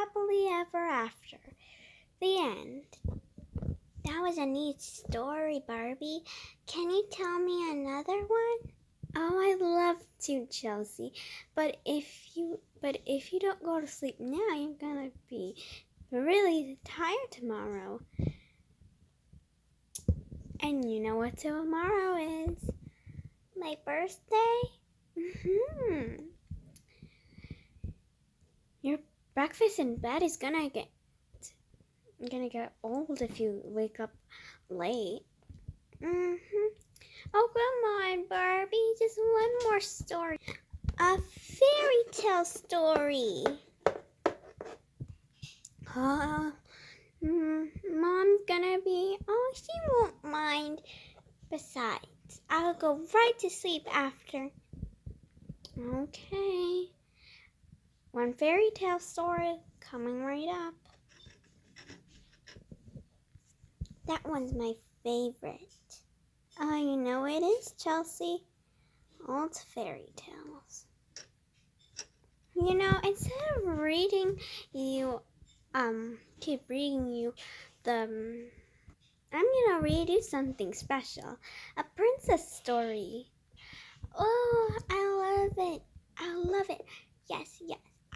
happily ever after. The end. That was a neat story, Barbie. Can you tell me another one? Oh, I'd love to, Chelsea. But if you don't go to sleep now, you're gonna be really tired tomorrow. And you know what tomorrow is? My birthday? Your breakfast in bed is gonna get old if you wake up late. Oh, come on, Barbie. Just one more story. A fairy tale story. Mom's gonna be... Oh, she won't mind. Besides, I'll go right to sleep after. Okay. One fairy tale story coming right up. That one's my favorite. Oh, you know it is, Chelsea. Old fairy tales. You know, instead of reading you, keep reading you the... I'm gonna read you something special. A princess story. Oh, I love it. Yes.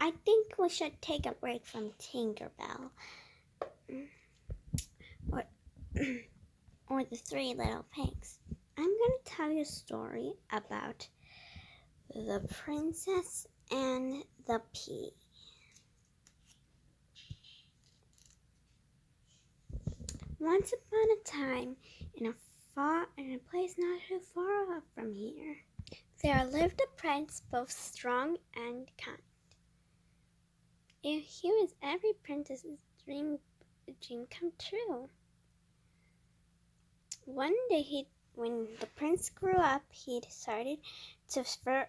I think we should take a break from Tinkerbell. Or the Three Little Pigs. I'm gonna tell you a story about the princess and the pea. Once upon a time, in a place not too far off from here, there lived a prince both strong and kind. He was every princess's dream come true. One day, when the prince grew up, he decided to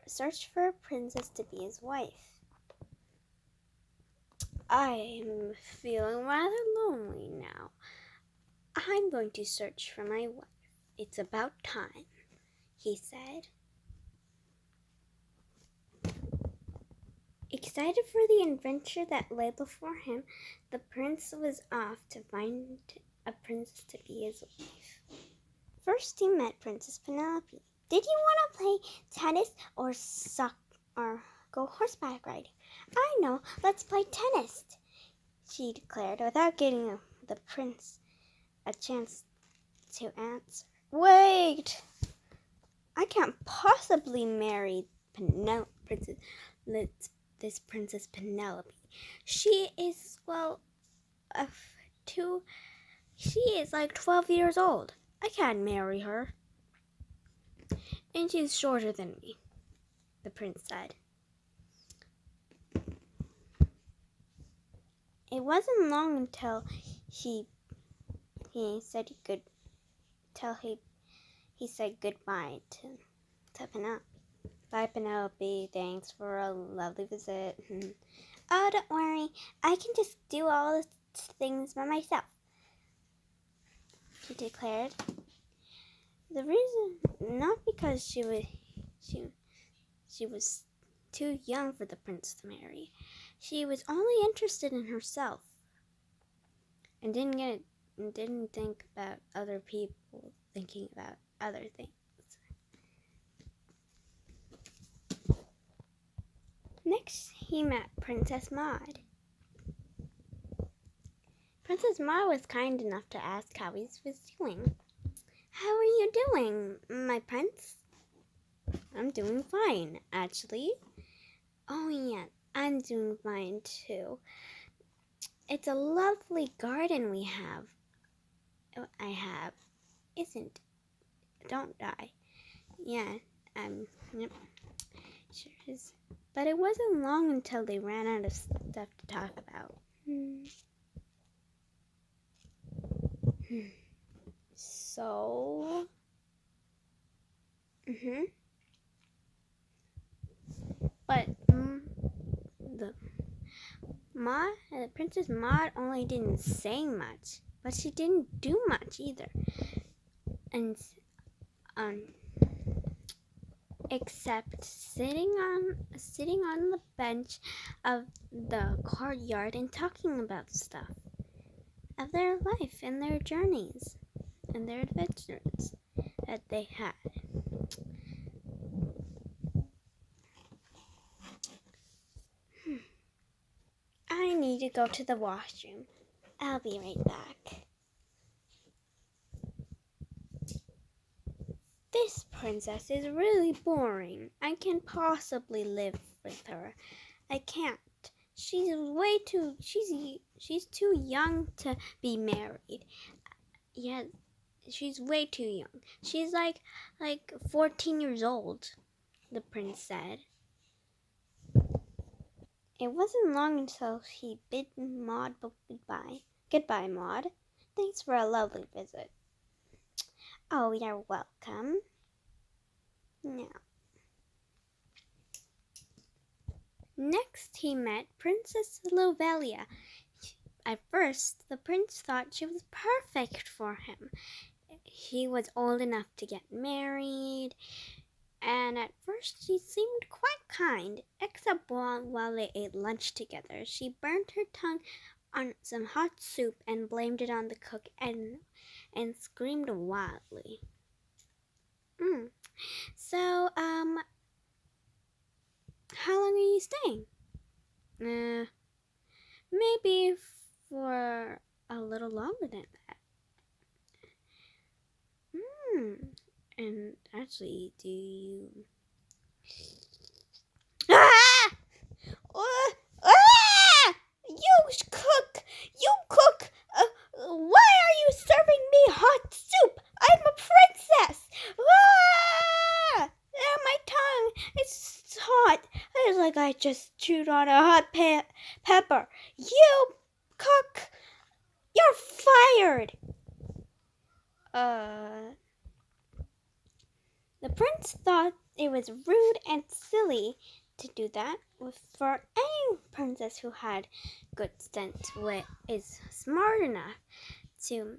search for a princess to be his wife. I'm feeling rather lonely now. I'm going to search for my wife. It's about time, he said. Excited for the adventure that lay before him, the prince was off to find a princess to be his wife. First, he met Princess Penelope. Did you want to play tennis or go horseback riding? I know, let's play tennis, she declared, without giving the prince a chance to answer. Wait! I can't possibly marry this Princess Penelope. She is, she is like 12 years old. I can't marry her. And she's shorter than me, the prince said. It wasn't long until he said goodbye to Penelope. Bye, Penelope. Thanks for a lovely visit. Oh, don't worry. I can just do all the things by myself, she declared. The reason, not because she was too young for the prince to marry. She was only interested in herself and didn't think about other people thinking about other things. Next, he met Princess Maud. Princess Maud was kind enough to ask how he was doing. How are you doing, my prince? I'm doing fine, actually. Oh, yeah, I'm doing fine, too. It's a lovely garden we have. I have. Isn't it? Don't die. Yeah, yep. Sure is. But it wasn't long until they ran out of stuff to talk about. So... But the Princess Maud only didn't say much, but she didn't do much either. And except sitting on the bench of the courtyard and talking about stuff of their life and their journeys and their adventures that they had. I need to go to the washroom. I'll be right back. This princess is really boring. I can't possibly live with her. I can't. She's too young to be married. Yeah, she's way too young. She's like 14 years old, the prince said. It wasn't long until he bid Maud goodbye. Goodbye, Maud. Thanks for a lovely visit. Oh, you're welcome. Now, next he met Princess Lovelia. At first, the prince thought she was perfect for him. He was old enough to get married, and at first she seemed quite kind, except while they ate lunch together. She burnt her tongue on some hot soup and blamed it on the cook and screamed wildly. So, how long are you staying? Maybe for a little longer than that. And actually, do you... Ah! You cook! You cook! Why are you serving me hot soup? I'm a princess! Ah! My tongue! It's hot. It's like I just chewed on a hot pepper. You cook! You're fired! The prince thought it was rude and silly to do that for any princess who had good sense, is smart enough to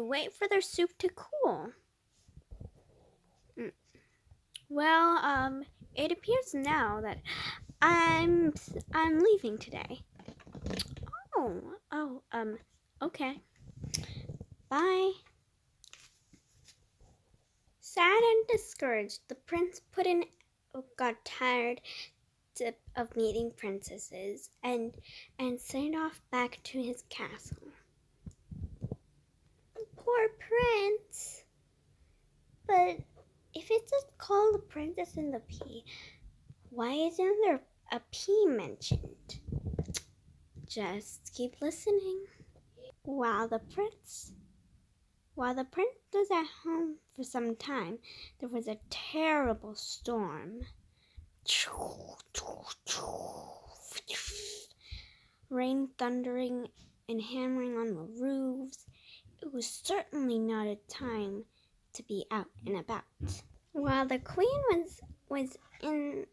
wait for their soup to cool. Well, it appears now that I'm leaving today. Okay. Bye. Sad and discouraged, the prince got tired of meeting princesses and set off back to his castle. Poor prince. But if it's just called The Princess and the Pea, why isn't there a pea mentioned? Just keep listening. While the prince was at home for some time, there was a terrible storm. Rain thundering and hammering on the roofs. It was certainly not a time to be out and about. While the queen was in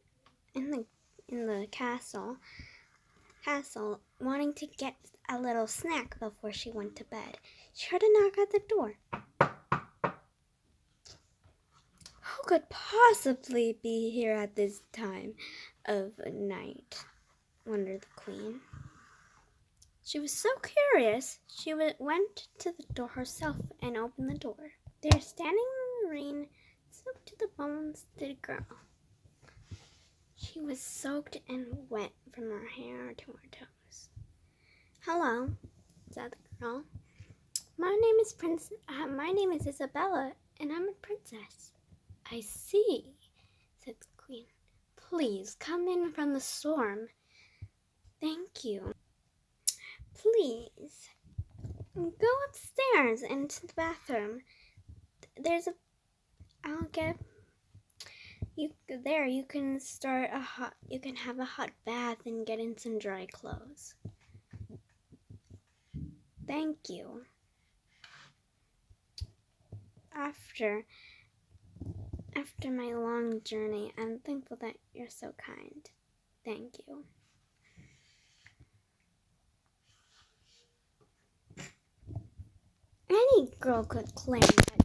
the castle wanting to get a little snack before she went to bed, she heard a knock at the door. Who could possibly be here at this time of night? Wondered the queen. She was so curious, she went to the door herself and opened the door. There, standing in the rain, soaked to the bones, stood a girl. She was soaked and wet from her hair to her toes. "Hello," said the girl. My name is Isabella, and I'm a princess." "I see," said the queen. "Please come in from the storm." "Thank you." "Please go upstairs into the bathroom. You can have a hot bath and get in some dry clothes." "Thank you." After my long journey, I'm thankful that you're so kind. Thank you. Any girl could claim that